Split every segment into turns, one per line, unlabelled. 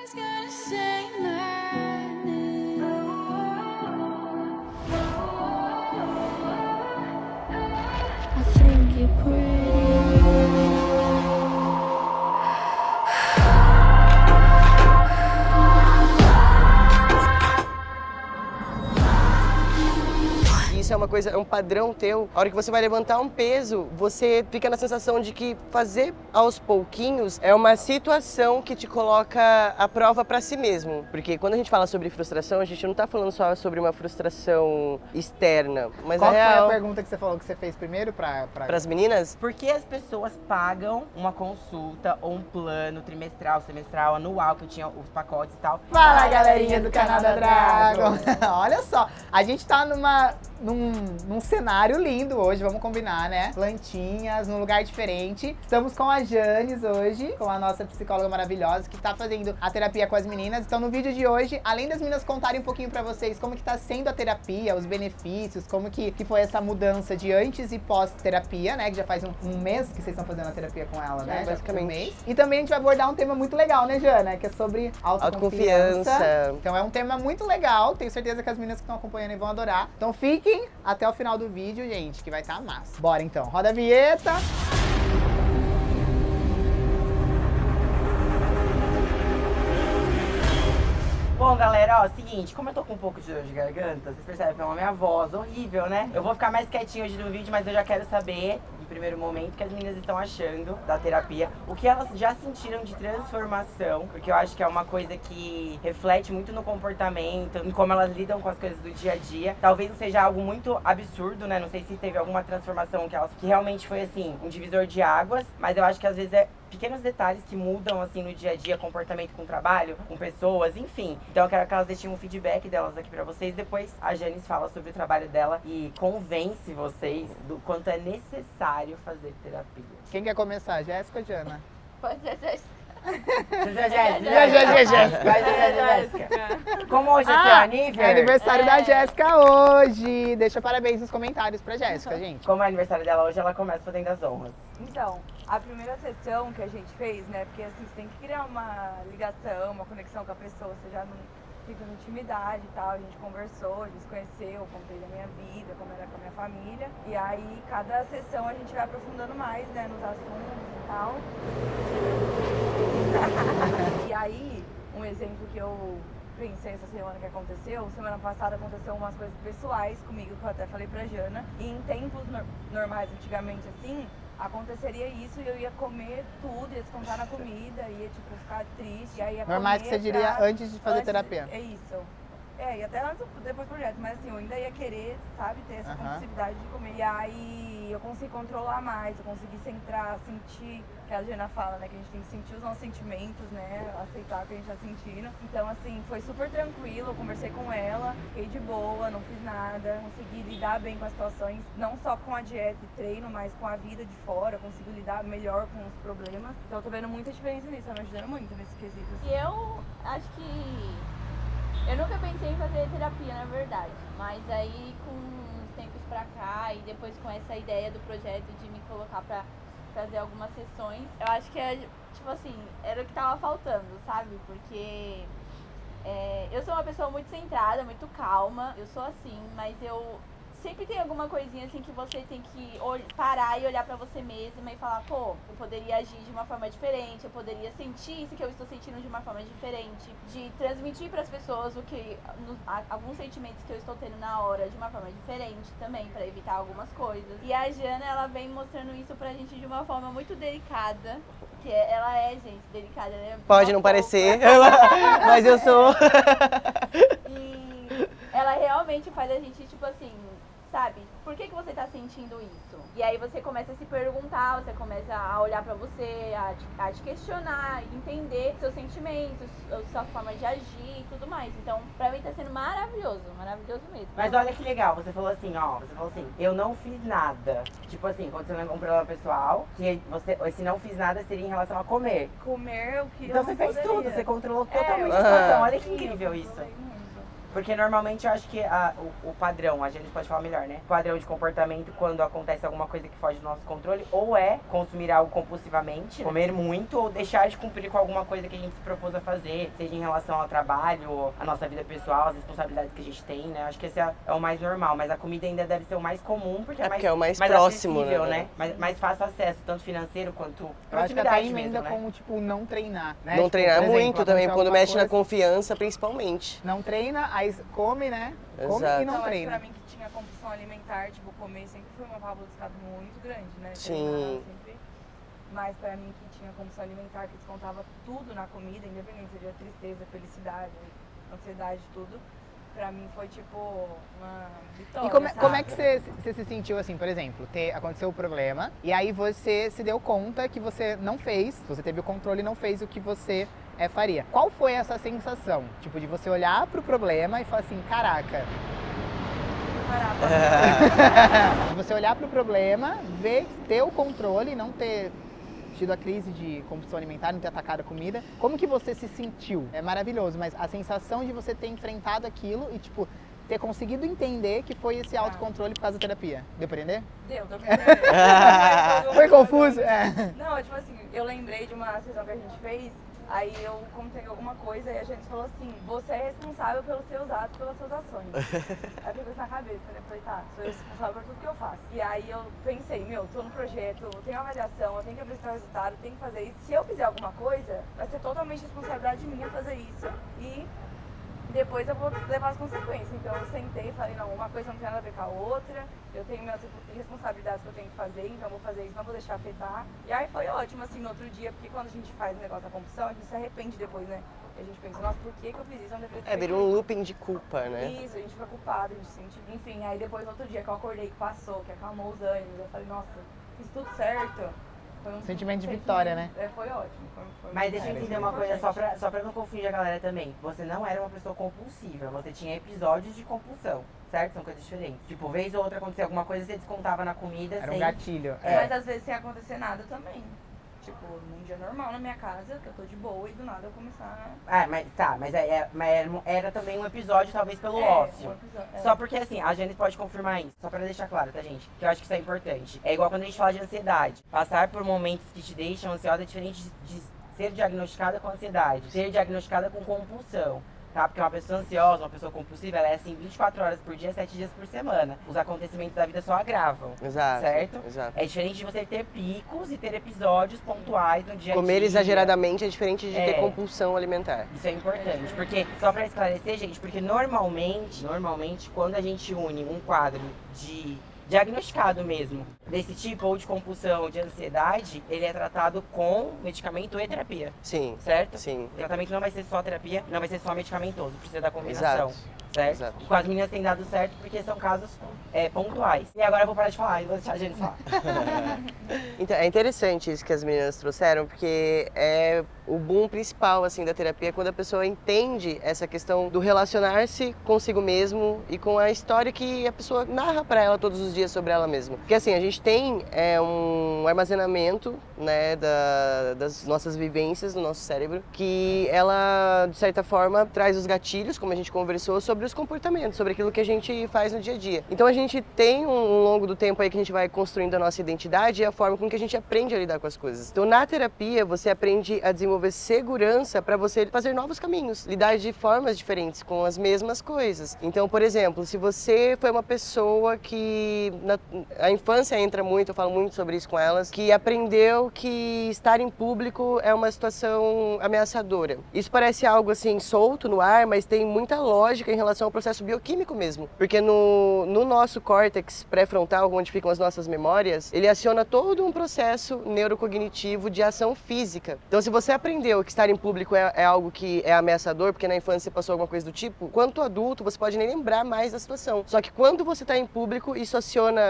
Isso é uma coisa, é um padrão teu. A hora que você vai levantar um peso, você fica na sensação de que fazer aos pouquinhos é uma situação que te coloca à prova pra si mesmo. Porque quando a gente fala sobre frustração, a gente não tá falando só sobre uma frustração externa, mas
Qual
a
foi
real...
a pergunta que você falou que você fez primeiro
Pras meninas?
Por que as pessoas pagam uma consulta ou um plano trimestral, semestral, anual, que tinha os pacotes e tal?
Fala, galerinha do canal da Dragon! Olha só, a gente tá num cenário lindo hoje, vamos combinar, né? Plantinhas, num lugar diferente. Estamos com a Janes hoje, com a nossa psicóloga maravilhosa, que tá fazendo a terapia com as meninas. Então, no vídeo de hoje, além das meninas contarem um pouquinho pra vocês como que tá sendo a terapia, os benefícios, como que foi essa mudança de antes e pós-terapia, né? Que já faz um mês que vocês estão fazendo a terapia com ela, né?
Basicamente.
Um mês. E também a gente vai abordar um tema muito legal, né, Jana? Que é sobre autoconfiança. Então é um tema muito legal, tenho certeza que as meninas que estão acompanhando vão adorar. Então fiquem até o final do vídeo, gente, que vai estar massa. Bora então, roda a vinheta!
Bom, galera, ó, seguinte, como eu tô com um pouco de dor de garganta, vocês percebem pela minha voz horrível, né? Eu vou ficar mais quietinho hoje no vídeo, mas eu já quero saber, em primeiro momento, o que as meninas estão achando da terapia, o que elas já sentiram de transformação, porque eu acho que é uma coisa que reflete muito no comportamento, em como elas lidam com as coisas do dia a dia. Talvez não seja algo muito absurdo, né? Não sei se teve alguma transformação que realmente foi, assim, um divisor de águas, mas eu acho que às vezes é pequenos detalhes que mudam, assim, no dia a dia, comportamento com trabalho, com pessoas, enfim. Então eu quero que elas deixem um feedback delas aqui pra vocês. Depois a Janes fala sobre o trabalho dela e convence vocês do quanto é necessário fazer terapia.
Quem quer começar, Jéssica ou Jana?
Pode ser Jéssica.
Jéssica. Como hoje é seu aniversário?
É aniversário da Jéssica hoje. Deixa parabéns nos comentários pra Jéssica, gente.
Como é aniversário dela hoje, ela começa fazendo as honras.
Então, a primeira sessão que a gente fez, né? Porque assim, você tem que criar uma ligação, uma conexão com a pessoa, você já não fica na intimidade e tal. A gente conversou, a gente se conheceu, contei da minha vida, como era com a minha família. E aí, cada sessão a gente vai aprofundando mais, né, nos assuntos e tal. E aí, um exemplo que eu pensei essa semana que aconteceu, semana passada aconteceu umas coisas pessoais comigo, que eu até falei pra Jana. E em tempos normais, antigamente assim, aconteceria isso e eu ia comer tudo, ia descontar na comida, ia tipo ficar triste. E aí ia
Normais que você diria antes de fazer terapia.
É isso. E até antes, depois do projeto, mas assim, eu ainda ia querer, sabe, ter essa compulsividade de comer. E aí eu consegui controlar mais, eu consegui centrar, sentir, que a Jana fala, né, que a gente tem que sentir os nossos sentimentos, né, aceitar o que a gente tá sentindo. Então, assim, foi super tranquilo, eu conversei com ela, fiquei de boa, não fiz nada, consegui lidar bem com as situações, não só com a dieta e treino, mas com a vida de fora, eu consigo lidar melhor com os problemas. Então eu tô vendo muita diferença nisso, tá me ajudando muito nesse quesito.
E eu acho que eu nunca pensei em fazer terapia, na verdade, mas aí com uns tempos pra cá e depois com essa ideia do projeto de me colocar pra fazer algumas sessões, eu acho que é, tipo assim, era o que tava faltando, sabe? Porque eu sou uma pessoa muito centrada, muito calma, eu sou assim, mas eu sempre tem alguma coisinha assim que você tem que parar e olhar pra você mesma e falar, pô, eu poderia agir de uma forma diferente, eu poderia sentir isso que eu estou sentindo de uma forma diferente, de transmitir pras pessoas alguns sentimentos que eu estou tendo na hora de uma forma diferente também, pra evitar algumas coisas. E a Jana, ela vem mostrando isso pra gente de uma forma muito delicada, que ela é, gente, delicada, né?
Pode não parecer, mas eu sou.
E ela realmente faz a gente, tipo assim, sabe? Por que você tá sentindo isso? E aí você começa a se perguntar, você começa a olhar pra você, a te questionar, entender seus sentimentos, sua forma de agir e tudo mais. Então, pra mim tá sendo maravilhoso mesmo.
Mas olha que legal, você falou assim, eu não fiz nada. Tipo assim, quando você não é um problema pessoal, que esse não fiz nada seria em relação a comer.
Comer o que
Então
eu
você
não
fez
poderia.
tudo, você controlou totalmente a situação. Olha que incrível isso. Porque normalmente eu acho que o padrão, a gente pode falar melhor, né? O padrão de comportamento quando acontece alguma coisa que foge do nosso controle, ou é consumir algo compulsivamente, comer muito, ou deixar de cumprir com alguma coisa que a gente se propôs a fazer, seja em relação ao trabalho, a nossa vida pessoal, as responsabilidades que a gente tem, né? Acho que esse é o mais normal, mas a comida ainda deve ser o mais comum, porque é
porque é o mais próximo,
acessível,
né?
Mais fácil acesso, tanto financeiro quanto
Eu acho que até
proximidade
emenda
mesmo, né?
como, tipo, não treinar, né?
Não
Tipo,
treinar
por exemplo,
muito também,
aconteceu
quando
alguma
mexe na
coisa,
confiança, principalmente.
não treina, aí come, né? Come
Exato.
e não
Então, acho que
treina.
pra mim que tinha compulsão alimentar, tipo, comer sempre foi uma válvula de escape muito grande, né?
Sim.
Treinar sempre. Mas pra mim que tinha compulsão alimentar, que descontava tudo na comida, independente seja tristeza, felicidade, ansiedade, tudo. Pra mim foi tipo uma vitória.
E como é
sabe?
que você se sentiu assim, por exemplo, aconteceu o problema e aí você se deu conta que você não fez, você teve o controle e não fez o que você faria. Qual foi essa sensação? Tipo, de você olhar pro problema e falar assim, caraca. De você olhar pro problema, ter o controle e não ter tido a crise de compulsão alimentar, não ter atacado a comida. Como que você se sentiu? É maravilhoso, mas a sensação de você ter enfrentado aquilo e, tipo, ter conseguido entender que foi esse autocontrole por causa da terapia. Deu pra entender?
Deu pra entender.
Foi confuso?
Não, tipo assim, eu lembrei de uma sessão que a gente fez, aí eu contei alguma coisa e a gente falou assim, você é responsável pelos seus atos, pelas suas ações. Aí ficou isso na cabeça, né? Falei, tá, sou eu responsável por tudo que eu faço. E aí eu pensei, tô no projeto, eu tenho avaliação, eu tenho que apresentar o resultado, eu tenho que fazer isso. Se eu fizer alguma coisa, vai ser totalmente responsabilidade minha fazer isso. E depois eu vou levar as consequências. Então eu sentei e falei, não, uma coisa não tem nada a ver com a outra, eu tenho minhas responsabilidades que eu tenho que fazer, então eu vou fazer isso, não vou deixar afetar. E aí foi ótimo, assim, no outro dia, porque quando a gente faz o negócio da compulsão, a gente se arrepende depois, né? E a gente pensa, nossa, por que eu fiz isso? Eu não deveria ter feito
Vira um looping de culpa, né?
isso, a gente fica culpado, a gente sente. Enfim, aí depois no outro dia que eu acordei, que passou, que acalmou os ânimos, eu falei, nossa, fiz tudo certo. Foi um
Sentimento de vitória, né?
Foi ótimo. Foi
Mas
muito
deixa eu
bom.
entender uma coisa, só pra não confundir a galera também. Você não era uma pessoa compulsiva, você tinha episódios de compulsão, certo? São coisas diferentes. Tipo, vez ou outra acontecia alguma coisa, você descontava na comida
Era um
sem...
gatilho.
Mas às vezes sem acontecer nada também. Tipo, num dia normal na minha casa, que eu tô de boa e do nada eu começar
Mas era também um episódio, talvez, pelo ócio. Só porque, assim, a Janice pode confirmar isso, só pra deixar claro, tá, gente? Que eu acho que isso é importante. É igual quando a gente fala de ansiedade. Passar por momentos que te deixam ansiosa é diferente de ser diagnosticada com ansiedade, ser diagnosticada com compulsão. Tá? Porque uma pessoa ansiosa, uma pessoa compulsiva, ela é assim 24 horas por dia, 7 dias por semana. Os acontecimentos da vida só agravam.
Exato.
Certo?
Exato.
É diferente de você ter picos e ter episódios pontuais no dia a dia.
Comer exageradamente é diferente de ter
É.
compulsão alimentar.
Isso é importante, porque, só pra esclarecer, gente, porque normalmente, quando a gente une um quadro de diagnosticado mesmo desse tipo, ou de compulsão, ou de ansiedade, ele é tratado com medicamento e terapia,
Sim.
certo?
Sim.
O tratamento não vai ser só terapia, não vai ser só medicamentoso, precisa da combinação.
Exato.
Certo?
Exato.
E com as meninas tem dado certo porque são casos pontuais. E agora eu vou parar de falar e vou deixar a gente falar.
Então, é interessante isso que as meninas trouxeram, porque é o boom principal assim da terapia é quando a pessoa entende essa questão do relacionar-se consigo mesmo e com a história que a pessoa narra para ela todos os dias sobre ela mesma. Porque assim, a gente tem um armazenamento, né, das nossas vivências no nosso cérebro, que ela, de certa forma, traz os gatilhos, como a gente conversou, sobre os comportamentos, sobre aquilo que a gente faz no dia a dia. Então a gente tem um longo do tempo aí que a gente vai construindo a nossa identidade e a forma com que a gente aprende a lidar com as coisas. Então na terapia você aprende a desenvolver segurança para você fazer novos caminhos, lidar de formas diferentes com as mesmas coisas. Então, por exemplo, se você foi uma pessoa que a infância entra muito, eu falo muito sobre isso com elas, que aprendeu que estar em público é uma situação ameaçadora. Isso parece algo assim solto no ar, mas tem muita lógica em relação ao processo bioquímico mesmo. Porque no nosso córtex pré-frontal, onde ficam as nossas memórias, ele aciona todo um processo neurocognitivo de ação física. Então, se você aprendeu que estar em público é algo que é ameaçador, porque na infância você passou alguma coisa do tipo, quanto adulto você pode nem lembrar mais da situação. Só que quando você está em público, isso aciona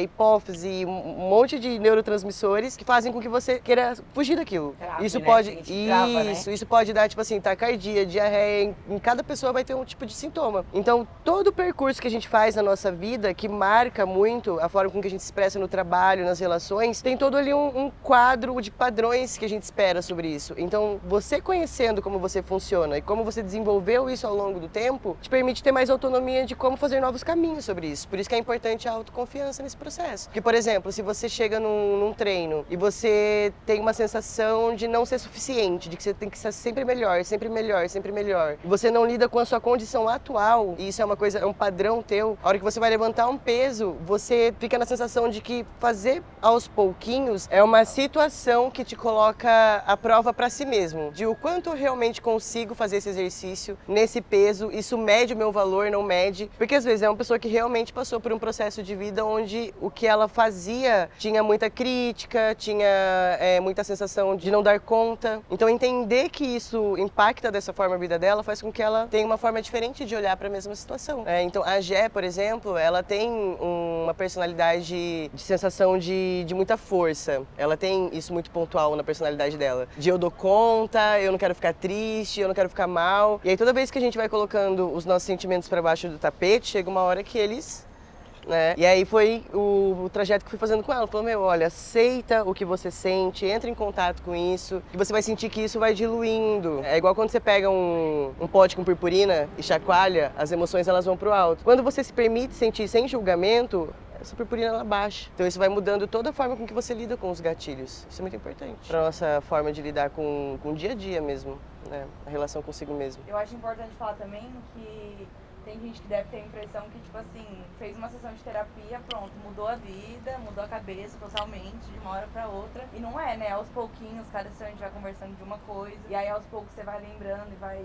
hipófise, um monte de neurotransmissores que fazem com que você queira fugir daquilo.
Trave,
Isso
né?
pode,
A gente trava, né?
isso pode dar tipo assim, taquicardia, diarreia. Em cada pessoa vai ter um tipo de sintoma. Então, todo o percurso que a gente faz na nossa vida, que marca muito a forma com que a gente se expressa no trabalho, nas relações, tem todo ali um quadro de padrões que a gente espera sobre isso. Então, você conhecendo como você funciona e como você desenvolveu isso ao longo do tempo, te permite ter mais autonomia de como fazer novos caminhos sobre isso. Por isso que é importante a autoconfiança nesse processo. Porque, por exemplo, se você chega num treino e você tem uma sensação de não ser suficiente, de que você tem que ser sempre melhor, sempre melhor, sempre melhor, e você não lida com a sua condição atual, e isso é uma coisa, é um padrão teu, a hora que você vai levantar um peso, você fica na sensação de que fazer aos pouquinhos é uma situação que te coloca à prova para si mesmo, de o quanto eu realmente consigo fazer esse exercício nesse peso, isso mede o meu valor, não mede, porque às vezes é uma pessoa que realmente passou por um processo de vida onde o que ela fazia tinha muita crítica, tinha muita sensação de não dar conta. Então entender que isso impacta dessa forma a vida dela faz com que ela tenha uma forma diferente de olhar para a mesma situação. Então a Gé, por exemplo, ela tem uma personalidade de sensação de muita força. Ela tem isso muito pontual na personalidade dela. De eu dou conta, eu não quero ficar triste, eu não quero ficar mal. E aí toda vez que a gente vai colocando os nossos sentimentos para baixo do tapete, chega uma hora que eles... E aí foi o trajeto que eu fui fazendo com ela. Falou, olha, aceita o que você sente, entra em contato com isso, que você vai sentir que isso vai diluindo. É igual quando você pega um pote com purpurina e chacoalha, as emoções elas vão pro alto. Quando você se permite sentir sem julgamento, essa purpurina ela baixa. Então isso vai mudando toda a forma com que você lida com os gatilhos. Isso é muito importante para nossa forma de lidar com o dia a dia mesmo, né? A relação consigo mesmo.
Eu acho importante falar também que tem gente que deve ter a impressão que, tipo assim, fez uma sessão de terapia, pronto, mudou a vida, mudou a cabeça totalmente, de uma hora pra outra. E não é, né? Aos pouquinhos, cada sessão a gente vai conversando de uma coisa, e aí aos poucos você vai lembrando e vai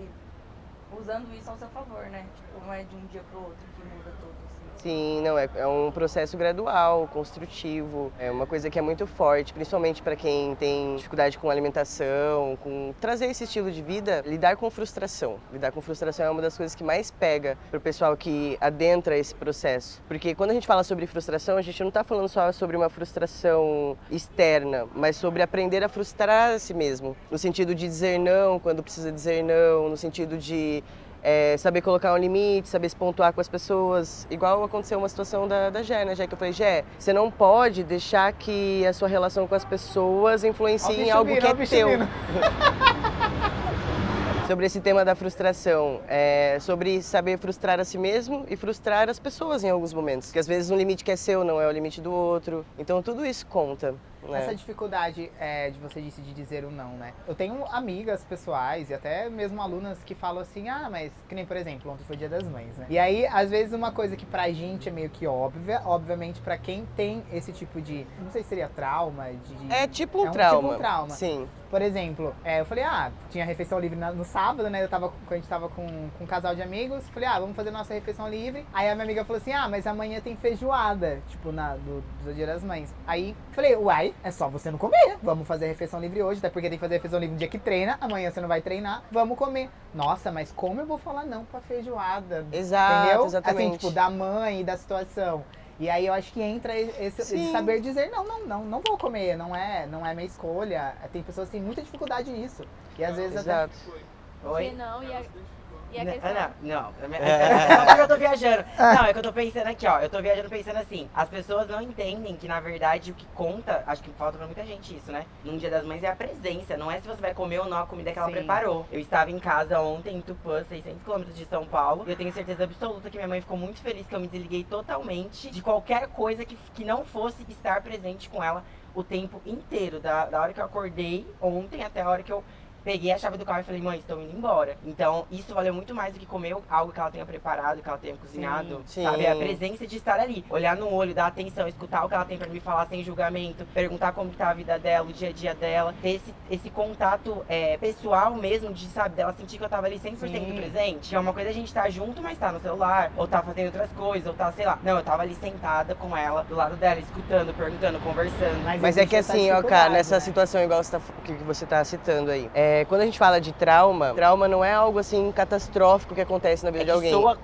usando isso ao seu favor, né? Tipo, não é de um dia pro outro que muda tudo, assim.
Sim, não, é um processo gradual, construtivo, é uma coisa que é muito forte, principalmente para quem tem dificuldade com alimentação, com trazer esse estilo de vida, lidar com frustração. Lidar com frustração é uma das coisas que mais pega pro pessoal que adentra esse processo. Porque quando a gente fala sobre frustração, a gente não está falando só sobre uma frustração externa, mas sobre aprender a frustrar a si mesmo. No sentido de dizer não quando precisa dizer não, no sentido de saber colocar um limite, saber se pontuar com as pessoas. Igual aconteceu uma situação da Gé, né? Que eu falei, Gé, você não pode deixar que a sua relação com as pessoas influencie em algo que é teu. Sobre esse tema da frustração, sobre saber frustrar a si mesmo e frustrar as pessoas em alguns momentos. Porque às vezes um limite que é seu não é o limite do outro. Então tudo isso conta.
Essa dificuldade de você disse de dizer o não, né? Eu tenho amigas pessoais e até mesmo alunas que falam assim, mas que nem, por exemplo, ontem foi Dia das Mães, né? E aí, às vezes, uma coisa que pra gente é meio que óbvia, obviamente pra quem tem esse tipo de, não sei se seria trauma,
É tipo um trauma.
Tipo um trauma.
Sim.
Por exemplo, eu falei, tinha refeição livre no sábado, né? A gente tava com um casal de amigos, falei, vamos fazer nossa refeição livre. Aí a minha amiga falou assim, mas amanhã tem feijoada, tipo, do Dia das Mães. Aí, falei, uai, é só você não comer. Vamos fazer a refeição livre hoje, até porque tem que fazer a refeição livre no dia que treina. Amanhã você não vai treinar, vamos comer. Nossa, mas como eu vou falar não pra feijoada?
Exato,
entendeu?
exatamente.
Assim, tipo, da mãe e da situação. E aí eu acho que entra esse saber dizer, não vou comer, não é minha escolha. Tem pessoas que têm muita dificuldade nisso. E às vezes
Exato.
Você não, e a questão...
Não, é porque eu tô viajando. Não, é que eu tô pensando aqui, ó. Eu tô viajando pensando assim. As pessoas não entendem que, na verdade, o que conta, acho que falta pra muita gente isso, né? Num Dia das Mães é a presença. Não é se você vai comer ou não a comida que ela preparou. Eu estava em casa ontem, em Tupã, 600 km de São Paulo. E eu tenho certeza absoluta que minha mãe ficou muito feliz que eu me desliguei totalmente de qualquer coisa que não fosse estar presente com ela o tempo inteiro. Da hora que eu acordei ontem até a hora que eu peguei a chave do carro e falei, mãe, estou indo embora. Então, isso valeu muito mais do que comer algo que ela tenha preparado, que ela tenha cozinhado, sabe? A presença de estar ali, olhar no olho, dar atenção, escutar o que ela tem pra me falar sem julgamento, perguntar como que tá a vida dela, o dia a dia dela, ter esse contato pessoal mesmo, de, sabe, dela sentir que eu tava ali 100% presente. Que é uma coisa a gente tá junto, mas tá no celular, ou tá fazendo outras coisas, ou tá, sei lá. Não, eu tava ali sentada com ela, do lado dela, escutando, perguntando, conversando.
Mas é que assim, ó, cara, nessa situação igual que você tá citando aí, quando a gente fala de trauma não é algo assim catastrófico que acontece na vida de alguém.
Soa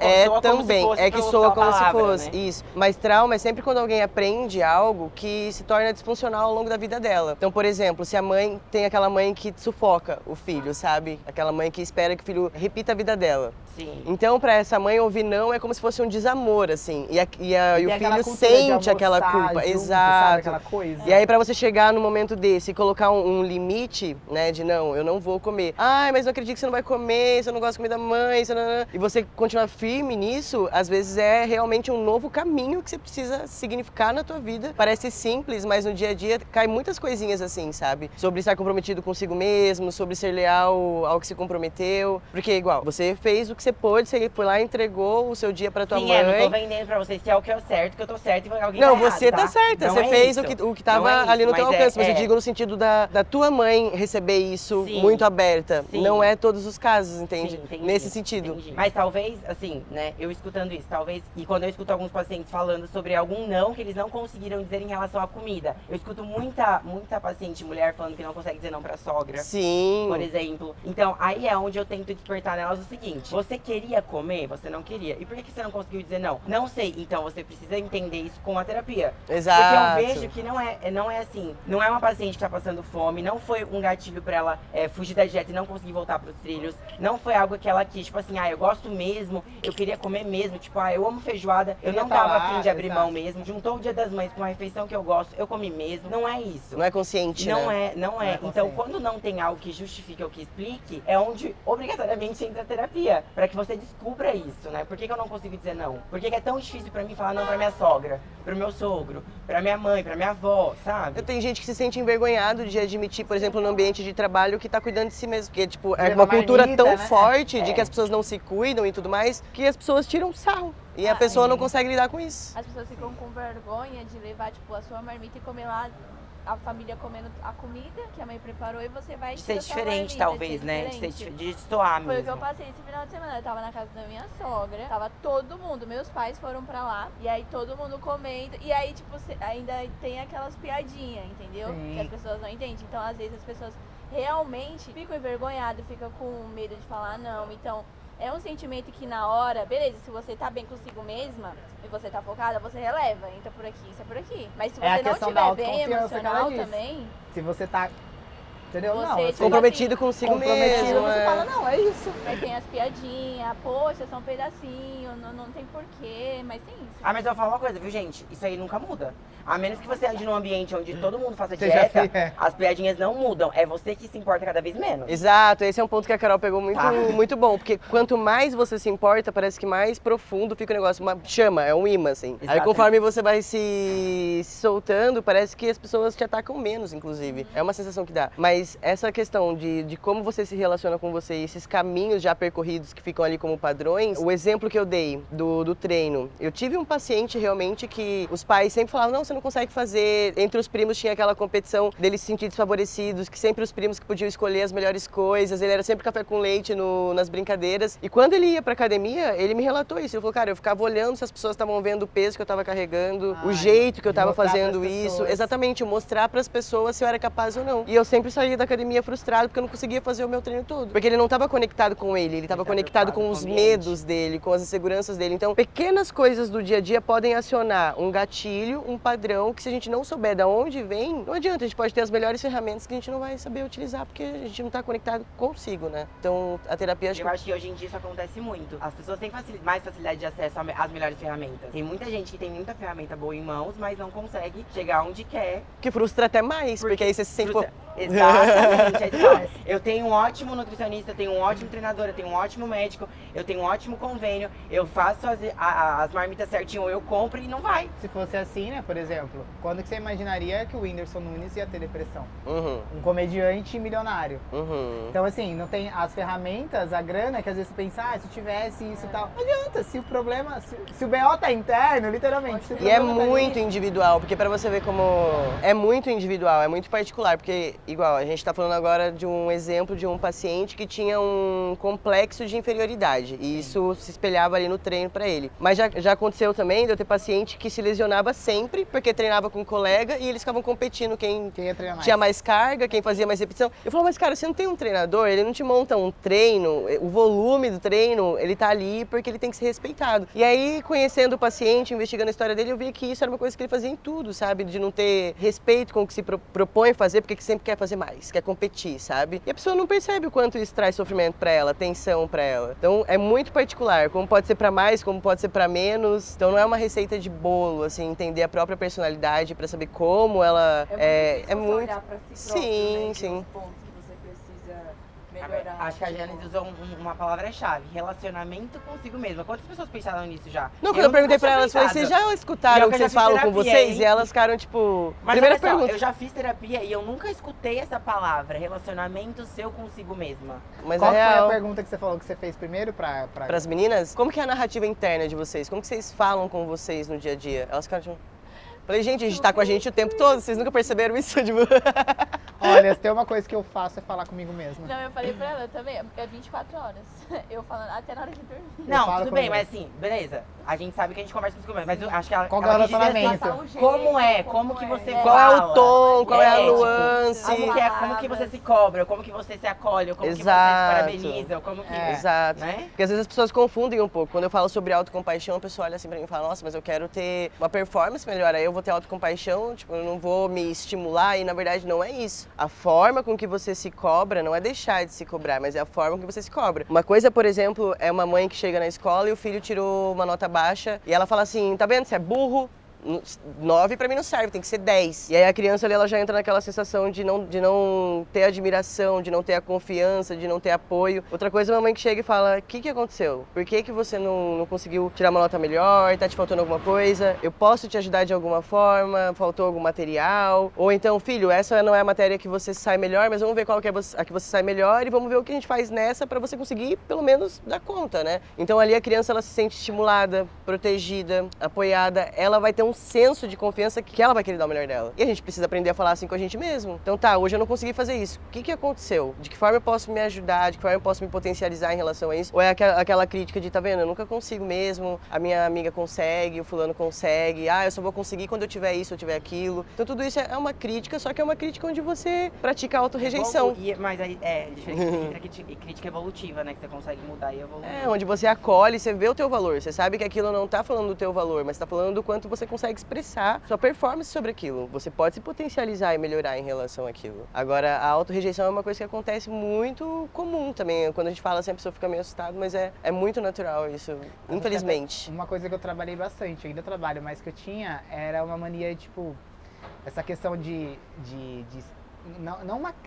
também,
que
soa como
palavra,
se fosse,
né?
isso. Mas trauma é sempre quando alguém aprende algo que se torna disfuncional ao longo da vida dela. Então, por exemplo, se a mãe tem aquela mãe que sufoca o filho, sabe? Aquela mãe que espera que o filho repita a vida dela.
Sim.
Então, pra essa mãe, ouvir não é como se fosse um desamor, assim. E o
tem aquela
filho
cultura de
sente aquela
almoçar
culpa.
junto,
Exato.
sabe? Aquela coisa.
E aí, pra você chegar no momento desse e colocar um limite, né, de não, eu não vou comer. Ai, mas eu acredito que você não vai comer, você não gosta de comer da mãe, você não... E você continuar firme nisso, às vezes é realmente um novo caminho que você precisa significar na tua vida. Parece simples, mas no dia a dia cai muitas coisinhas assim, sabe? Sobre estar comprometido consigo mesmo, sobre ser leal ao que se comprometeu. Porque, igual, você fez o que você pôde, você foi lá e entregou o seu dia pra tua
Sim,
mãe.
não tô vendendo pra vocês que é o que é o certo, que eu tô certo e alguém
Não,
tá errado,
você tá
tá?
certa,
Não
você
é
fez
isso.
o que tava
Não é
ali no
isso,
teu
mas
alcance, mas eu
é.
digo no sentido da tua mãe receber isso
Sim.
muito aberta.
Sim.
Não é todos os casos, entende?
Sim, entendi,
Nesse sentido.
entendi. Mas talvez, assim, né, eu escutando isso, talvez, e quando eu escuto alguns pacientes falando sobre algum não que eles não conseguiram dizer em relação à comida, eu escuto muita paciente mulher falando que não consegue dizer não pra sogra.
Sim.
Por exemplo. Então, aí é onde eu tento despertar nelas o seguinte: você queria comer, você não queria. E por que você não conseguiu dizer não? Não sei. Então, você precisa entender isso com a terapia.
Exato.
Porque eu vejo que não é assim. Não é uma paciente que tá passando fome, não foi um gatilho pra ela fugir da dieta e não conseguir voltar pros trilhos. Não foi algo que ela quis, tipo assim, eu gosto mesmo, eu queria comer mesmo. Tipo, eu amo feijoada, eu não tava afim de abrir mão mesmo. Juntou o Dia das Mães com uma refeição que eu gosto, eu comi mesmo. Não é isso.
Não é consciente,
Não
né?
é, não é. Então, quando não tem algo que justifique ou que explique, é onde obrigatoriamente entra a terapia. Pra que você descubra isso, né? Por que eu não consigo dizer não? Por que é tão difícil pra mim falar não pra minha sogra, pro meu sogro, pra minha mãe, pra minha avó, sabe?
Tem gente que se sente envergonhado de admitir, por exemplo, no ambiente de trabalho que tá cuidando de si mesmo. Porque, tipo, é
Leva
uma cultura
marmita,
tão
né?
forte de que as pessoas não se cuidam e tudo mais, que as pessoas tiram sarro. E a pessoa não consegue lidar com isso.
As pessoas ficam com vergonha de levar, tipo, a sua marmita e comer lá, a família comendo a comida que a mãe preparou e você vai...
De ser
tirar sua
diferente,
marmita,
talvez,
de ser
né?
diferente.
De destoar
Foi o que eu
mesmo.
passei esse final de semana. Eu tava na casa da minha sogra, tava todo mundo, meus pais foram pra lá, e aí todo mundo comendo, e aí, tipo, ainda tem aquelas piadinhas, entendeu?
Sim.
Que as pessoas não entendem. Então, às vezes, as pessoas realmente ficam envergonhadas, ficam com medo de falar não. Então, é um sentimento que na hora, beleza, se você tá bem consigo mesma e você tá focada, você releva, entra por aqui, isso é por aqui. Mas se
É a
você não
questão da
estiver bem
autoconfiança que ela
emocional
disse.
também,
Se você tá... Entendeu?
Você,
Não,
tipo,
assim,
Comprometido consigo
comprometido,
mesmo.
você fala, não, é isso.
mas tem as piadinhas, poxa, são pedacinhos, não tem porquê, mas tem isso.
Mas eu vou falar uma coisa, viu, gente? Isso aí nunca muda. A menos que você ande num ambiente onde todo mundo faça
Você já
dieta,
fez,
as piadinhas não mudam. É você que se importa cada vez menos.
Exato, esse é um ponto que a Carol pegou muito,
Tá.
muito bom, porque quanto mais você se importa, parece que mais profundo fica o negócio, uma chama, é um imã, assim. Aí
Exatamente.
conforme você vai se soltando, parece que as pessoas te atacam menos, inclusive. É uma sensação que dá. Mas essa questão de como você se relaciona com você e esses caminhos já percorridos que ficam ali como padrões, o exemplo que eu dei do treino, eu tive um paciente realmente que os pais sempre falavam, não, você não consegue fazer. Entre os primos tinha aquela competição deles se sentir desfavorecidos, que sempre os primos que podiam escolher as melhores coisas, ele era sempre café com leite nas brincadeiras. E quando ele ia pra academia, ele me relatou isso. Ele falou, cara, eu ficava olhando se as pessoas estavam vendo o peso que eu tava carregando, o jeito que eu tava
mostrar
fazendo
pras
isso.
pessoas.
Exatamente, mostrar pras pessoas se eu era capaz ou não. E eu sempre saía da academia frustrado porque eu não conseguia fazer o meu treino todo. Porque ele não estava conectado com ele estava
tá
conectado
preocupado
com
com
os
o ambiente.
medos dele, com as inseguranças dele. Então, pequenas coisas do dia a dia podem acionar um gatilho, um padrão, que se a gente não souber de onde vem, não adianta, a gente pode ter as melhores ferramentas que a gente não vai saber utilizar, porque a gente não está conectado consigo, né? Então, a terapia acho
Eu acho que hoje em dia isso acontece muito. As pessoas têm mais facilidade de acesso às melhores ferramentas. Tem muita gente que tem muita ferramenta boa em mãos, mas não consegue chegar onde quer.
que frustra até mais, porque aí você se sente... pô,
Exatamente. Aí você fala, eu tenho um ótimo nutricionista, eu tenho um ótimo treinador, eu tenho um ótimo médico, eu tenho um ótimo convênio, eu faço as marmitas certinho, eu compro e não vai.
Se fosse assim, né, por exemplo, quando que você imaginaria que o Whindersson Nunes ia ter depressão?
Uhum,
Um comediante milionário.
uhum.
Então, assim, não tem as ferramentas, a grana, que às vezes você pensa, se eu tivesse isso e tal. Não adianta, se o problema, se o BO tá interno, literalmente. Se o
E é
problema tá
muito
ali-
individual, porque pra você ver como é muito individual, é muito particular, porque igual a gente tá falando agora de um exemplo de um paciente que tinha um complexo de inferioridade e isso se espelhava ali no treino pra ele. Mas já aconteceu também de eu ter paciente que se lesionava sempre porque treinava com um colega e eles ficavam competindo quem
Quem ia treinar mais?
tinha mais carga, quem fazia mais repetição. Eu falo, mas cara, você não tem um treinador, ele não te monta um treino, o volume do treino, ele tá ali porque ele tem que ser respeitado. E aí, conhecendo o paciente, investigando a história dele, eu vi que isso era uma coisa que ele fazia em tudo, sabe? De não ter respeito com o que se propõe fazer, porque que sempre quer fazer mais. mais, quer competir, sabe? E a pessoa não percebe o quanto isso traz sofrimento pra ela, tensão pra ela. Então é muito particular, como pode ser pra mais, como pode ser pra menos. Então não é uma receita de bolo, assim, entender a própria personalidade pra saber como ela
É muito difícil você olhar pra si próprio,
Sim,
né?
sim.
Os pontos que você precisa melhorar.
Acho que a
tipo.
Janice usou uma palavra-chave, relacionamento consigo mesma. Quantas pessoas pensaram nisso já?
Não, quando eu perguntei pra
nunca
elas,
tinha
falei, vocês
pensado.
já escutaram o que
Eu já
vocês
fiz
falam com
terapia,
vocês?
hein?
E elas ficaram, tipo,
Mas
primeira
olha só,
pergunta.
eu já fiz terapia e eu nunca escutei essa palavra, relacionamento seu consigo mesma.
Mas
Qual
é
que foi
real.
a pergunta que você falou que você fez primeiro pra...
Para as meninas, como que é a narrativa interna de vocês? Como que vocês falam com vocês no dia a dia? Elas ficaram tipo... Falei, gente, a gente tá com a gente o tempo todo, vocês nunca perceberam isso? Tipo...
Olha, se tem uma coisa que eu faço é falar comigo mesma.
Não, eu falei pra ela também, é 24 horas. Eu falando até na hora de dormir.
Não,
falo
tudo bem,
comigo.
mas assim, beleza. A gente sabe que a gente conversa consigo mesmo, mas eu acho que ela,
Qual que é o
ela quis dizer
relacionamento?
assim,
Passar o jeito,
como que você
Qual é
fala.
o tom, qual é a
tipo,
nuance?
como que você se cobra, como que você se acolhe, como que você se
Exato.
parabeniza, como que...
Exato.
Né?
Porque às vezes as pessoas confundem um pouco. Quando eu falo sobre autocompaixão, a pessoa olha assim pra mim e fala, nossa, mas eu quero ter uma performance melhor, aí eu vou ter autocompaixão, tipo, eu não vou me estimular, e na verdade não é isso. A forma com que você se cobra não é deixar de se cobrar, mas é a forma com que você se cobra. Uma coisa, por exemplo, é uma mãe que chega na escola e o filho tirou uma nota baixa, e ela fala assim, tá vendo, você é burro? 9 pra mim não serve, tem que ser 10. E aí a criança ali, ela já entra naquela sensação de não ter admiração, de não ter a confiança, de não ter apoio. Outra coisa é uma mãe que chega e fala, o que aconteceu? Por que você não conseguiu tirar uma nota melhor? Tá te faltando alguma coisa? Eu posso te ajudar de alguma forma? Faltou algum material? Ou então, filho, essa não é a matéria que você sai melhor, mas vamos ver qual que é a que você sai melhor e vamos ver o que a gente faz nessa pra você conseguir, pelo menos, dar conta, né? Então ali a criança, ela se sente estimulada, protegida, apoiada, ela vai ter um senso de confiança que ela vai querer dar o melhor dela. E a gente precisa aprender a falar assim com a gente mesmo. Então tá, hoje eu não consegui fazer isso. O que aconteceu? De que forma eu posso me ajudar? De que forma eu posso me potencializar em relação a isso? Ou é aquela crítica de, tá vendo, eu nunca consigo mesmo, a minha amiga consegue, o fulano consegue, eu só vou conseguir quando eu tiver isso, eu tiver aquilo. Então tudo isso é uma crítica, só que é uma crítica onde você pratica a autorrejeição.
Mas aí é diferente de crítica evolutiva, né? Que você consegue mudar e evoluir.
É, onde você acolhe, você vê o teu valor, você sabe que aquilo não tá falando do teu valor, mas tá falando do quanto você consegue expressar sua performance sobre aquilo. Você pode se potencializar e melhorar em relação àquilo. Agora, a autorrejeição é uma coisa que acontece muito comum também. Quando a gente fala assim, a pessoa fica meio assustada, mas é muito natural isso, infelizmente.
Uma coisa que eu trabalhei bastante, eu ainda trabalho, mas que eu tinha, era uma mania, tipo, essa questão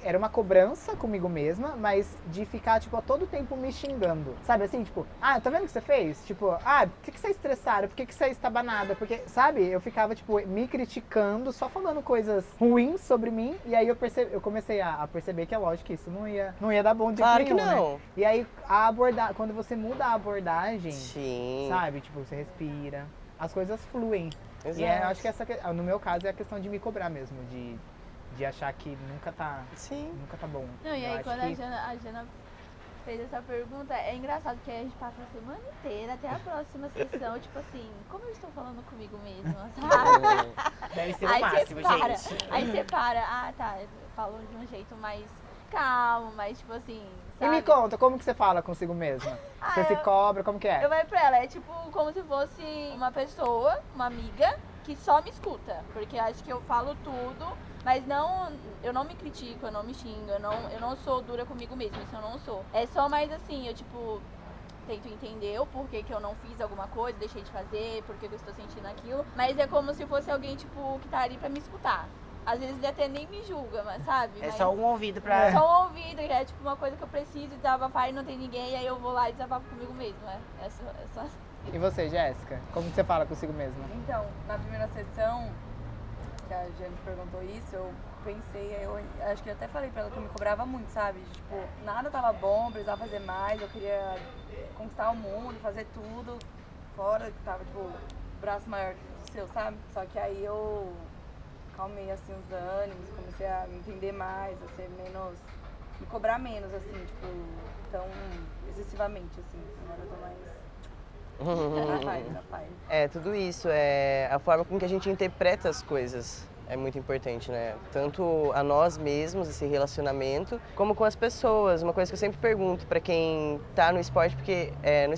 era uma cobrança comigo mesma, mas de ficar, tipo, a todo tempo me xingando. Sabe, assim, tipo, tá vendo o que você fez? Tipo, por que você é estressada? Por que você é estabanada? Porque, sabe, eu ficava, tipo, me criticando, só falando coisas ruins sobre mim, e aí eu comecei a perceber que é lógico que isso não ia dar bom de
Claro
nenhum,
que não.
né? E aí, quando você muda a abordagem,
Sim.
sabe, tipo, você respira, as coisas fluem.
Exato.
E eu acho que no meu caso é a questão de me cobrar mesmo, de achar que nunca tá bom.
Não, e
Eu
aí
acho
quando
que...
a Jana fez essa pergunta, é engraçado que a gente passa a semana inteira até a próxima sessão, tipo assim, como eu estou falando comigo mesma, sabe?
Deve ser o
Aí
máximo,
você para,
gente.
aí você para, eu falo de um jeito mais calmo, mais tipo assim,
E
sabe?
me conta, como que você fala consigo mesma? Você se cobra, como que é?
Eu vai pra ela, é tipo como se fosse uma pessoa, uma amiga, que só me escuta. Porque acho que eu falo tudo, mas eu não me critico, eu não me xingo, eu não sou dura comigo mesma, isso eu não sou. É só mais assim, eu tipo, tento entender o porquê que eu não fiz alguma coisa, deixei de fazer, porquê que eu estou sentindo aquilo. Mas é como se fosse alguém, tipo, que tá ali pra me escutar. Às vezes ele até nem me julga, mas sabe?
É
Mas
só um ouvido pra...
só um ouvido, que é tipo uma coisa que eu preciso desabafar e não tem ninguém, e aí eu vou lá e desabafo comigo mesmo. É só assim.
E você, Jéssica? Como que você fala consigo mesma?
Então, na primeira sessão, que a Jane perguntou isso, eu pensei, eu acho que eu até falei pra ela que eu me cobrava muito, sabe? Tipo, nada tava bom, precisava fazer mais, eu queria conquistar o mundo, fazer tudo, fora que tava, tipo, braço maior que o seu, sabe? Só que aí eu calmei, assim, os ânimos, comecei a me entender mais, a ser menos, me cobrar menos, assim, tipo, tão excessivamente, assim. Agora eu tô mais... na paz.
É, tudo isso, é a forma com que a gente interpreta as coisas. é muito importante, né? Tanto a nós mesmos, esse relacionamento, como com as pessoas. Uma coisa que eu sempre pergunto para quem tá no esporte, porque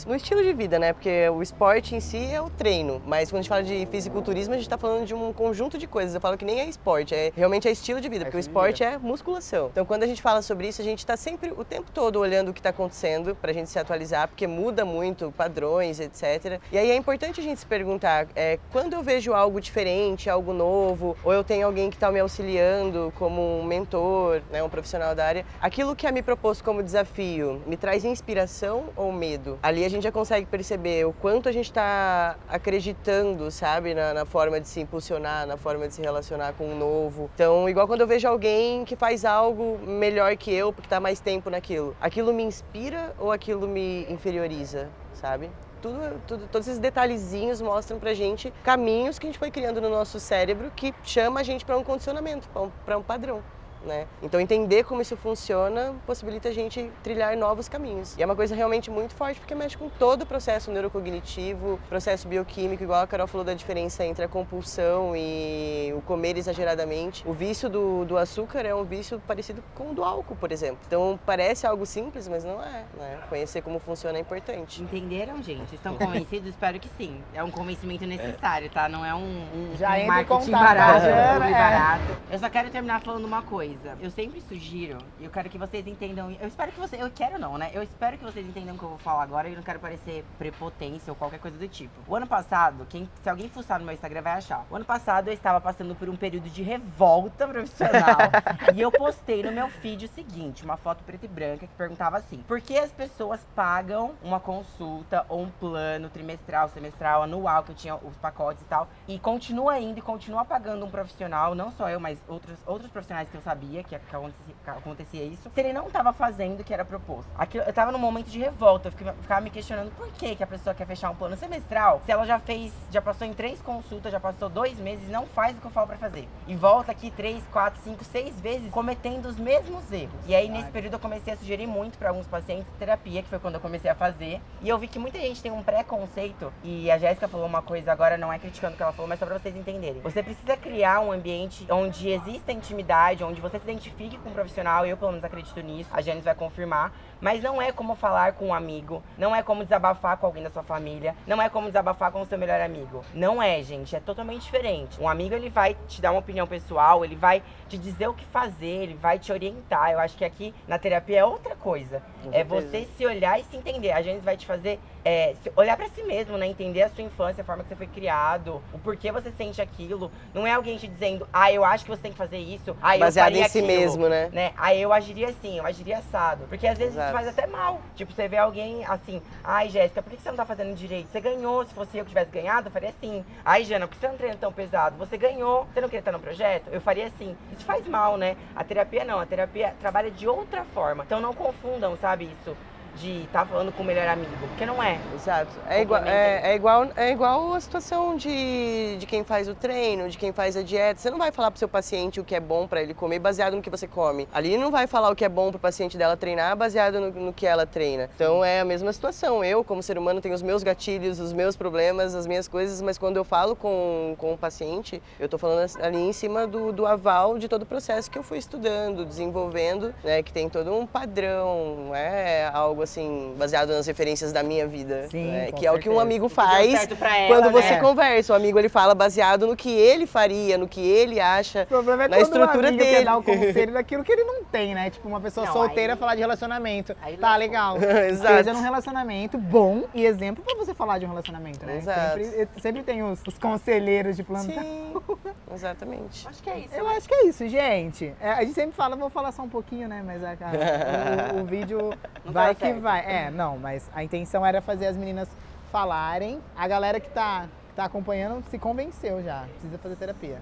no estilo de vida, né? Porque o esporte em si é o treino, mas quando a gente fala de fisiculturismo, a gente tá falando de um conjunto de coisas. Eu falo que nem é esporte, realmente é estilo de vida, porque o esporte é musculação. Então, quando a gente fala sobre isso, a gente tá sempre o tempo todo olhando o que tá acontecendo pra gente se atualizar, porque muda muito padrões, etc. E aí é importante a gente se perguntar, quando eu vejo algo diferente, algo novo, ou eu tenho alguém que está me auxiliando como um mentor, né, um profissional da área, aquilo que é me proposto como desafio me traz inspiração ou medo? Ali a gente já consegue perceber o quanto a gente está acreditando, sabe, na forma de se impulsionar, na forma de se relacionar com o novo. Então, igual quando eu vejo alguém que faz algo melhor que eu, porque está mais tempo naquilo, aquilo me inspira ou aquilo me inferioriza, sabe? Todos esses detalhezinhos mostram pra gente caminhos que a gente foi criando no nosso cérebro que chama a gente para um condicionamento, para um padrão. Né? Então entender como isso funciona possibilita a gente trilhar novos caminhos. E é uma coisa realmente muito forte porque mexe com todo o processo neurocognitivo, processo bioquímico, igual a Carol falou da diferença entre a compulsão e o comer exageradamente. O vício do açúcar é um vício parecido com o do álcool, por exemplo. Então parece algo simples, mas não é. Né? Conhecer como funciona é importante.
Entenderam, gente? Estão convencidos? Espero que sim. É um convencimento necessário, tá? Não é um
Já
marketing
barato.
barato. Eu só quero terminar falando uma coisa. Eu sempre sugiro, e eu quero que vocês entendam, eu espero que vocês, eu quero não, né? Eu espero que vocês entendam o que eu vou falar agora e eu não quero parecer prepotência ou qualquer coisa do tipo. O ano passado, se alguém fuçar no meu Instagram vai achar. O ano passado eu estava passando por um período de revolta profissional e eu postei no meu feed o seguinte, uma foto preta e branca que perguntava assim: por que as pessoas pagam uma consulta ou um plano trimestral, semestral, anual, que eu tinha os pacotes e tal, e continua indo e continua pagando um profissional, não só eu, mas outros profissionais que eu sabia que acontecia isso, se ele não estava fazendo o que era proposto. Eu tava num momento de revolta, eu ficava me questionando por que a pessoa quer fechar um plano semestral se ela já passou em 3 consultas, já passou 2 meses e não faz o que eu falo pra fazer. E volta aqui 3, 4, 5, 6 vezes cometendo os mesmos erros. E aí nesse período eu comecei a sugerir muito pra alguns pacientes terapia, que foi quando eu comecei a fazer. E eu vi que muita gente tem um preconceito, e a Jéssica falou uma coisa agora, não é criticando o que ela falou, mas só pra vocês entenderem. Você precisa criar um ambiente onde exista intimidade, onde você se identifique com um profissional, eu pelo menos acredito nisso, a Janice vai confirmar, mas não é como falar com um amigo, não é como desabafar com alguém da sua família, não é como desabafar com o seu melhor amigo. Não é, gente, é totalmente diferente. Um amigo, ele vai te dar uma opinião pessoal, ele vai te dizer o que fazer, ele vai te orientar. Eu acho que aqui na terapia é outra coisa. É você se olhar e se entender. A Janice vai te fazer olhar pra si mesmo, né? Entender a sua infância, a forma que você foi criado, o porquê você sente aquilo. Não é alguém te dizendo, eu acho que você tem que fazer isso,
baseado
eu faria
em si
aquilo,
mesmo, né?
Aí eu agiria assim, eu agiria assado. Porque às vezes isso faz até mal. Tipo, você vê alguém assim, Jéssica, por que você não tá fazendo direito? Você ganhou, se fosse eu que tivesse ganhado, eu faria assim. Jana, por que você não treina tão pesado? Você ganhou, você não queria estar no projeto? Eu faria assim. Isso faz mal, né? A terapia não, a terapia trabalha de outra forma. Então não confundam, sabe, isso de estar falando com o melhor amigo, porque não é.
Exato. É igual a situação de quem faz o treino, de quem faz a dieta. Você não vai falar pro seu paciente o que é bom para ele comer baseado no que você come. Ali não vai falar o que é bom pro paciente dela treinar baseado no que ela treina. Então é a mesma situação. Eu, como ser humano, tenho os meus gatilhos, os meus problemas, as minhas coisas, mas quando eu falo com o paciente, eu tô falando ali em cima do aval de todo o processo que eu fui estudando, desenvolvendo, né, que tem todo um padrão, não é algo assim, baseado nas referências da minha vida.
Sim,
né? Que
certeza.
É o que um amigo faz
né?
quando você conversa. O amigo, ele fala baseado no que ele faria, no que ele acha,
O problema é
na
quando
estrutura
o amigo
dele.
quer dar o conselho daquilo que ele não tem, né? Tipo, uma pessoa
Não,
solteira
aí-
falar de relacionamento.
aí
Tá,
lascou.
legal.
Exato.
Seja num relacionamento bom e exemplo pra você falar de um relacionamento, né?
Exato.
Sempre tem os conselheiros de plantão.
Sim, exatamente.
Acho que é isso.
Eu acho que é isso, gente. A gente sempre fala, vou falar só um pouquinho, né? Mas o vídeo
Não
vai
dá
que
certo.
vai. Não, mas a intenção era fazer as meninas falarem. A galera que tá acompanhando se convenceu já. Precisa fazer terapia.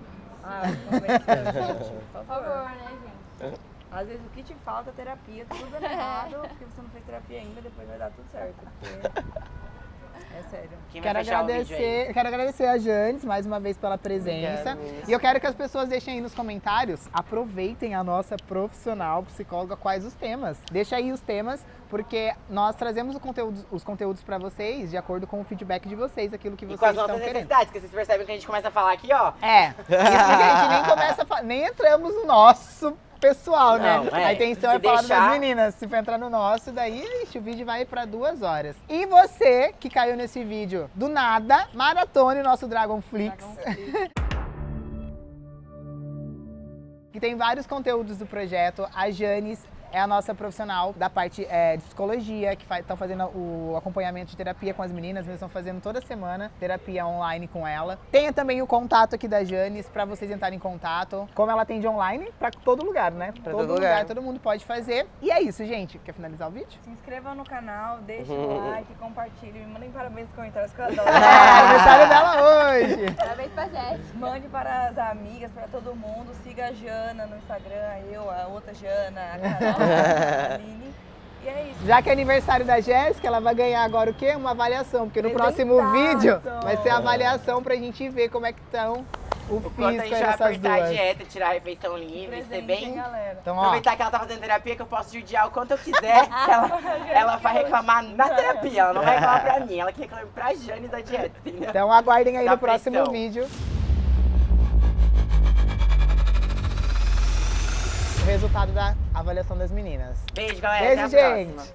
Gente,
Por favor, né, gente?
às vezes o que te falta é terapia, tá tudo dando errado, porque você não fez terapia ainda, depois vai dar tudo certo. Porque essa sério.
Quem vai fechar o vídeo aí?
Quero agradecer a Janes mais uma vez pela presença.
Obrigado.
E eu quero que as pessoas deixem aí nos comentários, aproveitem a nossa profissional psicóloga, quais os temas. Deixa aí os temas, porque nós trazemos os conteúdos para vocês de acordo com o feedback de vocês, aquilo que
E
vocês
com as
estão
nossas
querendo.
necessidades, que vocês percebem que a gente começa a falar aqui, ó.
É, isso porque a gente nem começa a nem entramos no nosso pessoal, né?
Não, é.
A intenção
Se
é falar
deixar-
das meninas. Se for entrar no nosso, daí ixi, o vídeo vai pra 2 horas. E você que caiu nesse vídeo do nada, maratone o nosso Dragonflix. Que tem vários conteúdos do projeto. A Janes é a nossa profissional da parte de psicologia, que estão fazendo o acompanhamento de terapia com as meninas. Eles estão fazendo toda semana terapia online com ela. Tenha também o contato aqui da Janes para vocês entrarem em contato. Como ela atende online, para todo lugar, né?
Pra todo lugar.
Todo mundo pode fazer. E é isso, gente. Quer finalizar o vídeo?
Se inscrevam no canal, deixem o like, compartilhem, me mandem parabéns nos comentários que eu adoro.
É aniversário dela hoje!
Parabéns pra Jéssica.
Mande para as amigas, para todo mundo. Siga a Jana no Instagram, eu, a outra Jana, a Carol, a Aline. E é isso.
Já que é aniversário da Jéssica, ela vai ganhar agora o quê? Uma avaliação, porque no próximo
Presentaço!
vídeo vai ser a avaliação pra gente ver como é que estão o
O quanto a
físico
gente
aí
vai
dessas
apertar a
duas.
dieta, tirar a refeição livre, ser
Presente,
bem...
hein, galera.
Então, ó,
Aproveitar que ela tá fazendo terapia, que eu posso judiar o quanto eu quiser. ela vai reclamar na terapia, ela não vai reclamar pra mim. Ela que reclama pra Jane da dieta, entendeu?
então aguardem aí
Da
no próximo
pressão.
vídeo o resultado da avaliação das meninas.
Beijo, galera.
Beijo,
até a
gente!
próxima.